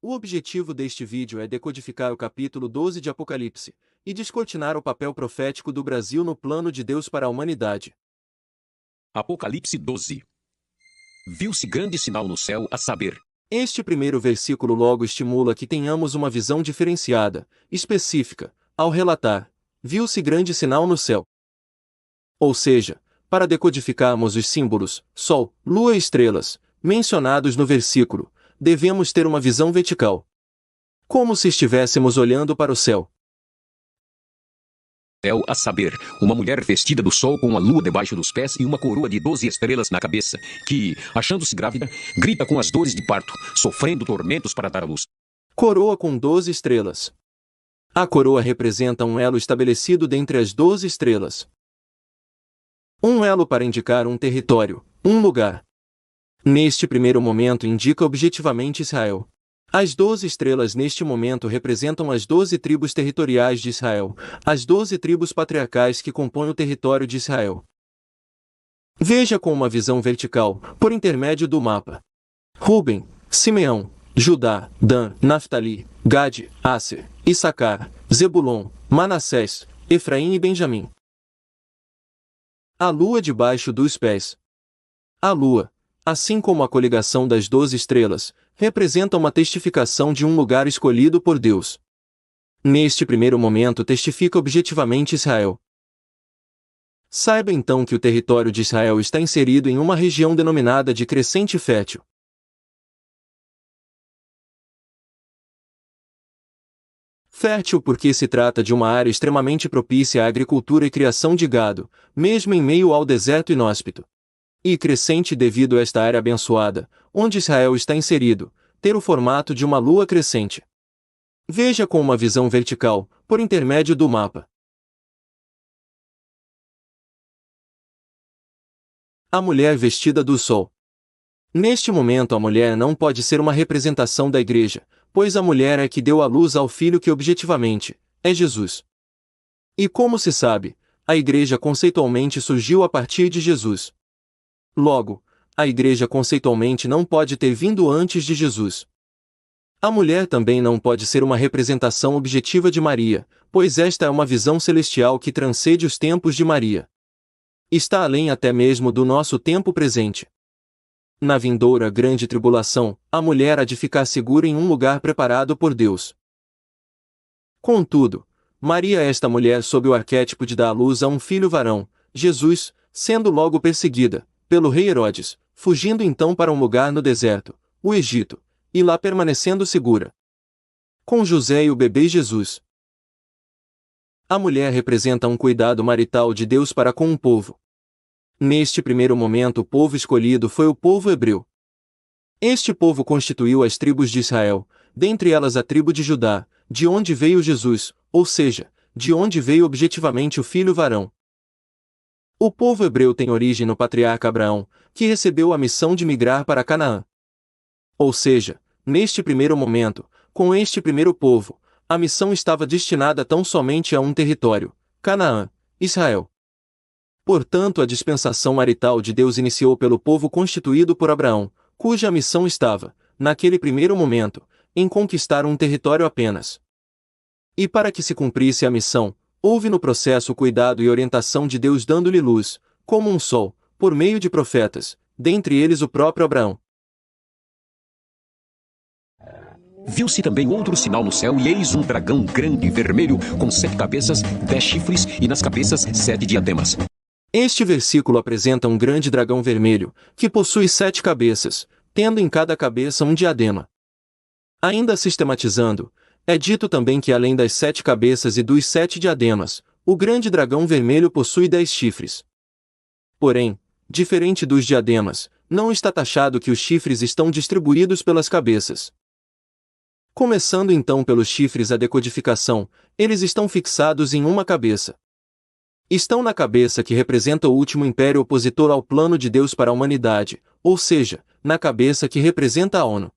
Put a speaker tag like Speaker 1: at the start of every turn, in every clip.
Speaker 1: O objetivo deste vídeo é decodificar o capítulo 12 de Apocalipse e descortinar o papel profético do Brasil no plano de Deus para a humanidade.
Speaker 2: Apocalipse 12. Viu-se grande sinal no céu, a saber.
Speaker 1: Este primeiro versículo logo estimula que tenhamos uma visão diferenciada, específica, ao relatar: viu-se grande sinal no céu. Ou seja, para decodificarmos os símbolos, sol, lua e estrelas, mencionados no versículo, devemos ter uma visão vertical. Como se estivéssemos olhando para o céu.
Speaker 2: Céu, a saber, uma mulher vestida do sol com a lua debaixo dos pés e uma coroa de 12 estrelas na cabeça, que, achando-se grávida, grita com as dores de parto, sofrendo tormentos para dar à luz.
Speaker 1: Coroa com 12 estrelas. A coroa representa um elo estabelecido dentre as 12 estrelas. Um elo para indicar um território, um lugar. Neste primeiro momento indica objetivamente Israel. As 12 estrelas neste momento representam as 12 tribos territoriais de Israel, as 12 tribos patriarcais que compõem o território de Israel. Veja com uma visão vertical, por intermédio do mapa. Ruben, Simeão, Judá, Dan, Naftali, Gade, Asser, Issacar, Zebulon, Manassés, Efraim e Benjamim. A lua debaixo dos pés. A lua, assim como a coligação das 12 estrelas, representa uma testificação de um lugar escolhido por Deus. Neste primeiro momento testifica objetivamente Israel. Saiba então que o território de Israel está inserido em uma região denominada de Crescente Fértil. Fértil porque se trata de uma área extremamente propícia à agricultura e criação de gado, mesmo em meio ao deserto inóspito. E crescente devido a esta área abençoada, onde Israel está inserido, ter o formato de uma lua crescente. Veja com uma visão vertical, por intermédio do mapa. A mulher vestida do sol. Neste momento a mulher não pode ser uma representação da igreja, pois a mulher é que deu à luz ao filho que objetivamente é Jesus. E como se sabe, a igreja conceitualmente surgiu a partir de Jesus. Logo, a igreja conceitualmente não pode ter vindo antes de Jesus. A mulher também não pode ser uma representação objetiva de Maria, pois esta é uma visão celestial que transcende os tempos de Maria. Está além até mesmo do nosso tempo presente. Na vindoura grande tribulação, a mulher há de ficar segura em um lugar preparado por Deus. Contudo, Maria é esta mulher sob o arquétipo de dar à luz a um filho varão, Jesus, sendo logo perseguida pelo rei Herodes, fugindo então para um lugar no deserto, o Egito, e lá permanecendo segura. Com José e o bebê Jesus. A mulher representa um cuidado marital de Deus para com um povo. Neste primeiro momento o povo escolhido foi o povo hebreu. Este povo constituiu as tribos de Israel, dentre elas a tribo de Judá, de onde veio Jesus, ou seja, de onde veio objetivamente o filho varão. O povo hebreu tem origem no patriarca Abraão, que recebeu a missão de migrar para Canaã. Ou seja, neste primeiro momento, com este primeiro povo, a missão estava destinada tão somente a um território, Canaã, Israel. Portanto, a dispensação marital de Deus iniciou pelo povo constituído por Abraão, cuja missão estava, naquele primeiro momento, em conquistar um território apenas. E para que se cumprisse a missão, houve no processo o cuidado e orientação de Deus dando-lhe luz, como um sol, por meio de profetas, dentre eles o próprio Abraão.
Speaker 2: Viu-se também outro sinal no céu, e eis um dragão grande, vermelho, com 7 cabeças, 10 chifres, e nas cabeças 7 diademas.
Speaker 1: Este versículo apresenta um grande dragão vermelho, que possui 7 cabeças, tendo em cada cabeça um diadema. Ainda sistematizando, é dito também que além das 7 cabeças e dos 7 diademas, o grande dragão vermelho possui 10 chifres. Porém, diferente dos diademas, não está taxado que os chifres estão distribuídos pelas cabeças. Começando então pelos chifres a decodificação, eles estão fixados em uma cabeça. Estão na cabeça que representa o último império opositor ao plano de Deus para a humanidade, ou seja, na cabeça que representa a ONU.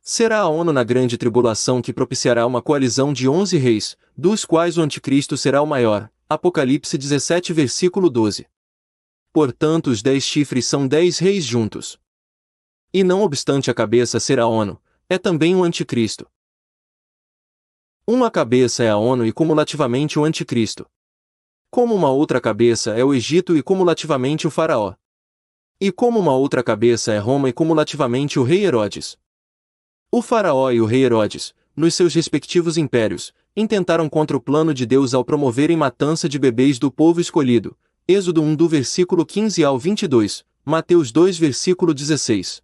Speaker 1: Será a ONU na grande tribulação que propiciará uma coalizão de 11 reis, dos quais o anticristo será o maior. Apocalipse 17 versículo 12. Portanto os 10 chifres são 10 reis juntos. E não obstante a cabeça ser a ONU, é também o anticristo. Uma cabeça é a ONU e cumulativamente o anticristo. Como uma outra cabeça é o Egito e cumulativamente o faraó. E como uma outra cabeça é Roma e cumulativamente o rei Herodes. O faraó e o rei Herodes, nos seus respectivos impérios, intentaram contra o plano de Deus ao promoverem matança de bebês do povo escolhido. Êxodo 1 do versículo 15 ao 22, Mateus 2 versículo 16.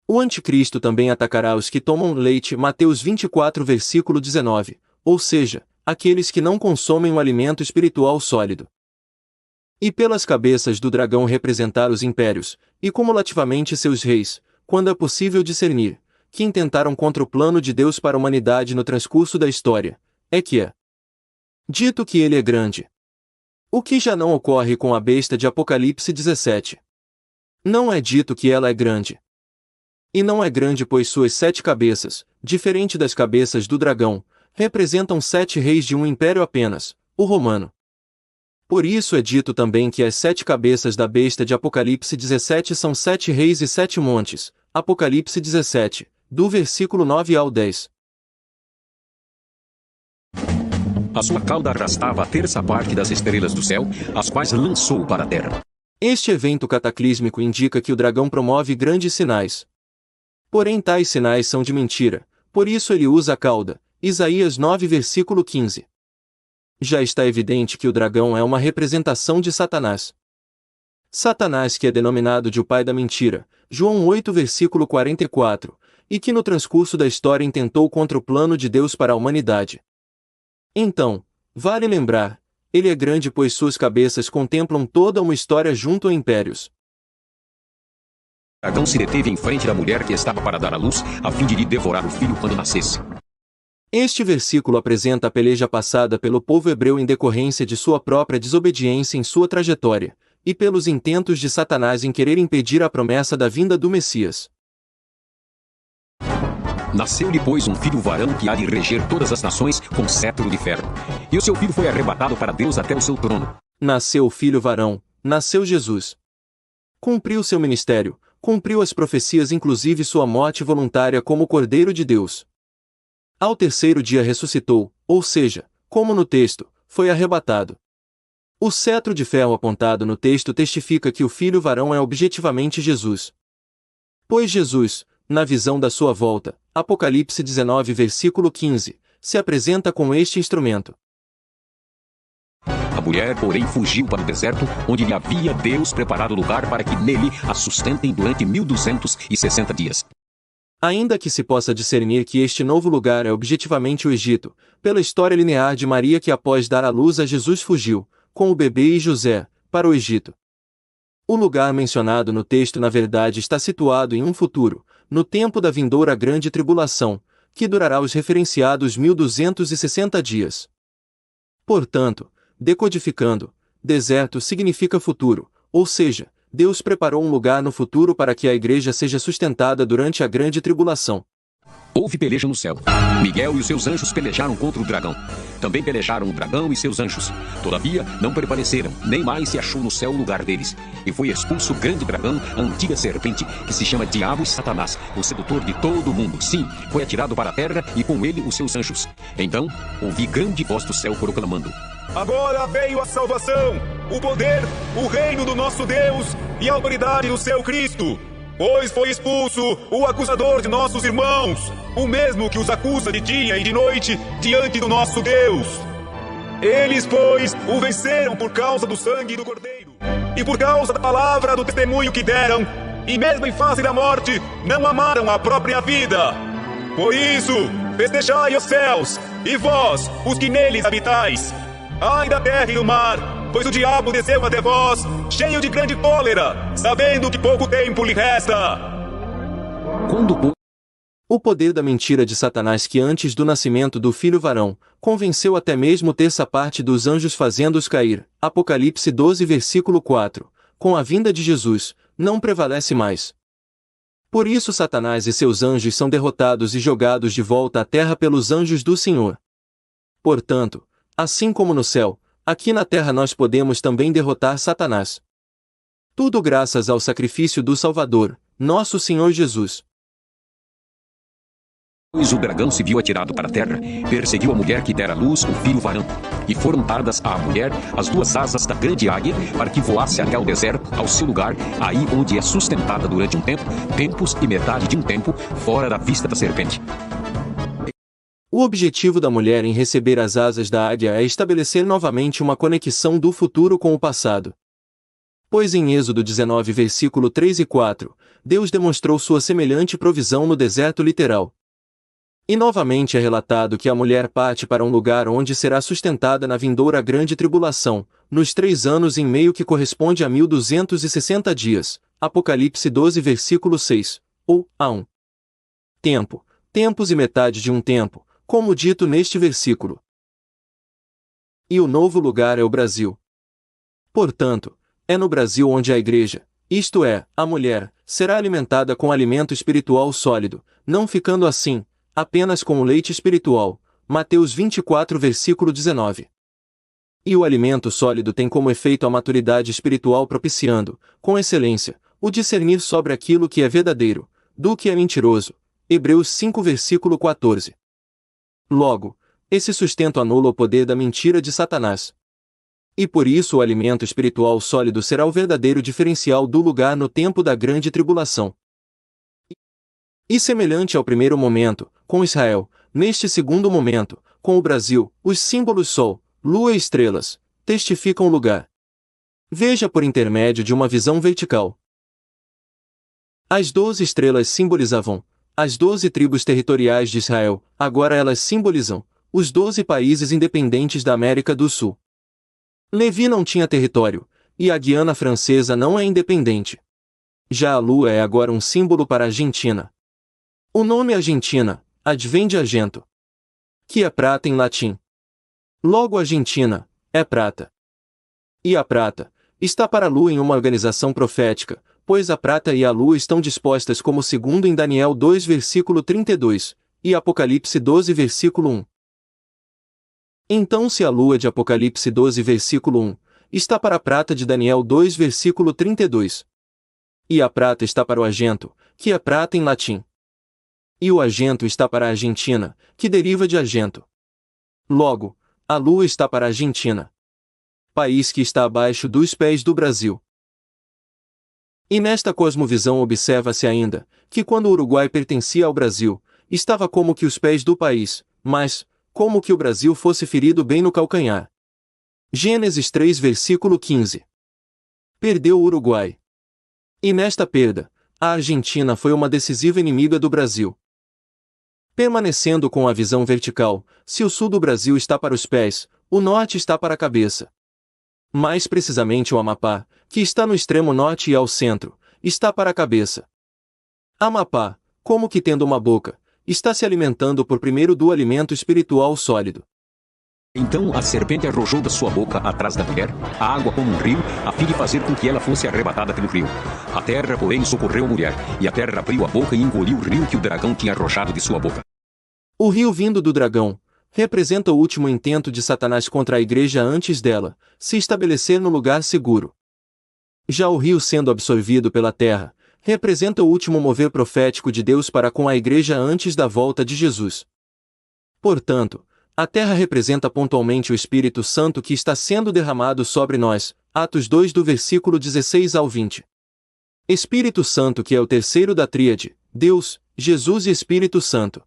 Speaker 1: O anticristo também atacará os que tomam leite, Mateus 24 versículo 19, ou seja, aqueles que não consomem o alimento espiritual sólido. E pelas cabeças do dragão representar os impérios, e cumulativamente seus reis, quando é possível discernir, que intentaram contra o plano de Deus para a humanidade no transcurso da história, é que é dito que ele é grande. O que já não ocorre com a besta de Apocalipse 17. Não é dito que ela é grande. E não é grande pois suas 7 cabeças, diferente das cabeças do dragão, representam 7 reis de um império apenas, o romano. Por isso é dito também que as 7 cabeças da besta de Apocalipse 17 são 7 reis e 7 montes, Apocalipse 17, do versículo 9 ao 10.
Speaker 2: A sua cauda arrastava a terça parte das estrelas do céu, as quais lançou para a terra.
Speaker 1: Este evento cataclísmico indica que o dragão promove grandes sinais. Porém tais sinais são de mentira, por isso ele usa a cauda, Isaías 9 versículo 15. Já está evidente que o dragão é uma representação de Satanás. Satanás que é denominado de o pai da mentira, João 8 versículo 44, e que no transcurso da história intentou contra o plano de Deus para a humanidade. Então, vale lembrar, ele é grande pois suas cabeças contemplam toda uma história junto a impérios.
Speaker 2: O dragão se deteve em frente da mulher que estava para dar à luz, a fim de lhe devorar o filho quando nascesse.
Speaker 1: Este versículo apresenta a peleja passada pelo povo hebreu em decorrência de sua própria desobediência em sua trajetória, e pelos intentos de Satanás em querer impedir a promessa da vinda do Messias.
Speaker 2: Nasceu-lhe, pois, um filho varão que há de reger todas as nações com cetro de ferro. E o seu filho foi arrebatado para Deus até o seu trono.
Speaker 1: Nasceu o filho varão, nasceu Jesus. Cumpriu seu ministério, cumpriu as profecias inclusive sua morte voluntária como Cordeiro de Deus. Ao terceiro dia ressuscitou, ou seja, como no texto, foi arrebatado. O cetro de ferro apontado no texto testifica que o filho varão é objetivamente Jesus. Pois Jesus, na visão da sua volta, Apocalipse 19 versículo 15, se apresenta com este instrumento.
Speaker 2: A mulher, porém, fugiu para o deserto, onde lhe havia Deus preparado lugar para que nele a sustentem durante 1260 dias.
Speaker 1: Ainda que se possa discernir que este novo lugar é objetivamente o Egito, pela história linear de Maria que após dar à luz a Jesus fugiu, com o bebê e José, para o Egito. O lugar mencionado no texto na verdade está situado em um futuro, no tempo da vindoura grande tribulação, que durará os referenciados 1260 dias. Portanto, decodificando, deserto significa futuro, ou seja, Deus preparou um lugar no futuro para que a igreja seja sustentada durante a grande tribulação.
Speaker 2: Houve peleja no céu. Miguel e os seus anjos pelejaram contra o dragão. Também pelejaram o dragão e seus anjos. Todavia, não prevaleceram, nem mais se achou no céu o lugar deles. E foi expulso o grande dragão, a antiga serpente, que se chama Diabo e Satanás, o sedutor de todo o mundo. Sim, foi atirado para a terra e com ele os seus anjos. Então, ouvi grande voz do céu proclamando:
Speaker 3: Agora veio a salvação, o poder, o reino do nosso Deus e a autoridade do seu Cristo. Pois foi expulso o acusador de nossos irmãos, o mesmo que os acusa de dia e de noite diante do nosso Deus. Eles, pois, o venceram por causa do sangue do Cordeiro e por causa da palavra do testemunho que deram, e mesmo em face da morte, não amaram a própria vida. Por isso, festejai os céus, e vós, os que neles habitais. Ai da terra e do mar, pois o diabo desceu até vós, cheio de grande cólera, sabendo que pouco tempo lhe resta.
Speaker 1: O poder da mentira de Satanás que antes do nascimento do filho varão, convenceu até mesmo terça parte dos anjos fazendo-os cair, Apocalipse 12 versículo 4, com a vinda de Jesus, não prevalece mais. Por isso Satanás e seus anjos são derrotados e jogados de volta à terra pelos anjos do Senhor. Portanto, assim como no céu, aqui na terra nós podemos também derrotar Satanás. Tudo graças ao sacrifício do Salvador, nosso Senhor Jesus.
Speaker 2: Pois o dragão se viu atirado para a terra, perseguiu a mulher que dera à luz o filho varão. E foram dadas à mulher as duas asas da grande águia, para que voasse até ao deserto, ao seu lugar, aí onde é sustentada durante um tempo, tempos e metade de um tempo, fora da vista da serpente.
Speaker 1: O objetivo da mulher em receber as asas da águia é estabelecer novamente uma conexão do futuro com o passado. Pois em Êxodo 19 versículo 3 e 4, Deus demonstrou sua semelhante provisão no deserto literal. E novamente é relatado que a mulher parte para um lugar onde será sustentada na vindoura grande tribulação, nos 3 anos em meio que corresponde a 1260 dias, Apocalipse 12 versículo 6, ou, a um tempo, tempos e metade de um tempo, como dito neste versículo. E o novo lugar é o Brasil. Portanto, é no Brasil onde a igreja, isto é, a mulher, será alimentada com alimento espiritual sólido, não ficando assim, apenas com o leite espiritual, Mateus 24 versículo 19. E o alimento sólido tem como efeito a maturidade espiritual propiciando, com excelência, o discernir sobre aquilo que é verdadeiro, do que é mentiroso, Hebreus 5 versículo 14. Logo, esse sustento anula o poder da mentira de Satanás. E por isso o alimento espiritual sólido será o verdadeiro diferencial do lugar no tempo da grande tribulação. E semelhante ao primeiro momento, com Israel, neste segundo momento, com o Brasil, os símbolos Sol, Lua e estrelas, testificam o lugar. Veja por intermédio de uma visão vertical. As 12 estrelas simbolizavam as 12 tribos territoriais de Israel, agora elas simbolizam os 12 países independentes da América do Sul. Levi não tinha território, e a Guiana Francesa não é independente. Já a Lua é agora um símbolo para a Argentina. O nome Argentina advém de argento, que é prata em latim. Logo Argentina é prata. E a prata está para a Lua em uma organização profética, pois a prata e a Lua estão dispostas como segundo em Daniel 2 versículo 32, e Apocalipse 12 versículo 1. Então se a Lua de Apocalipse 12 versículo 1 está para a prata de Daniel 2 versículo 32. E a prata está para o argento, que é prata em latim. E o argento está para a Argentina, que deriva de argento. Logo, a Lua está para a Argentina, país que está abaixo dos pés do Brasil. E nesta cosmovisão observa-se ainda, que quando o Uruguai pertencia ao Brasil, estava como que os pés do país, mas, como que o Brasil fosse ferido bem no calcanhar. Gênesis 3 versículo 15. Perdeu o Uruguai. E nesta perda, a Argentina foi uma decisiva inimiga do Brasil. Permanecendo com a visão vertical, se o sul do Brasil está para os pés, o norte está para a cabeça. Mais precisamente o Amapá, que está no extremo norte e ao centro, está para a cabeça. Amapá, como que tendo uma boca, está se alimentando por primeiro do alimento espiritual sólido.
Speaker 2: Então a serpente arrojou da sua boca atrás da mulher a água como um rio, a fim de fazer com que ela fosse arrebatada pelo rio. A terra, porém, socorreu a mulher, e a terra abriu a boca e engoliu o rio que o dragão tinha arrojado de sua boca.
Speaker 1: O rio vindo do dragão representa o último intento de Satanás contra a igreja antes dela se estabelecer no lugar seguro. Já o rio sendo absorvido pela terra representa o último mover profético de Deus para com a igreja antes da volta de Jesus. Portanto, a terra representa pontualmente o Espírito Santo que está sendo derramado sobre nós, Atos 2 do versículo 16 ao 20. Espírito Santo que é o terceiro da tríade, Deus, Jesus e Espírito Santo.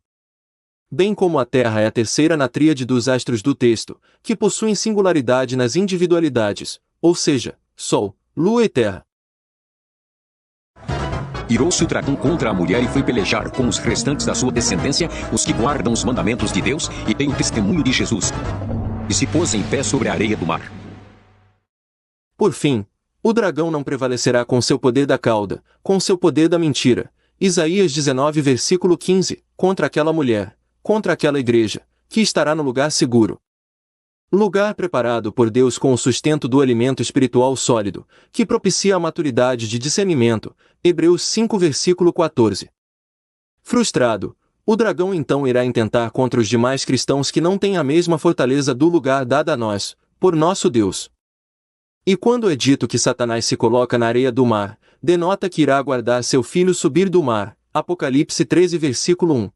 Speaker 1: Bem como a terra é a terceira na tríade dos astros do texto, que possuem singularidade nas individualidades, ou seja, Sol, Lua e Terra.
Speaker 2: Irou-se o dragão contra a mulher e foi pelejar com os restantes da sua descendência, os que guardam os mandamentos de Deus e têm o testemunho de Jesus. E se pôs em pé sobre a areia do mar.
Speaker 1: Por fim, o dragão não prevalecerá com seu poder da cauda, com seu poder da mentira. Isaías 19 versículo 15, contra aquela mulher, contra aquela igreja, que estará no lugar seguro. Lugar preparado por Deus com o sustento do alimento espiritual sólido, que propicia a maturidade de discernimento, Hebreus 5 versículo 14. Frustrado, o dragão então irá intentar contra os demais cristãos que não têm a mesma fortaleza do lugar dada a nós, por nosso Deus. E quando é dito que Satanás se coloca na areia do mar, denota que irá aguardar seu filho subir do mar, Apocalipse 13 versículo 1.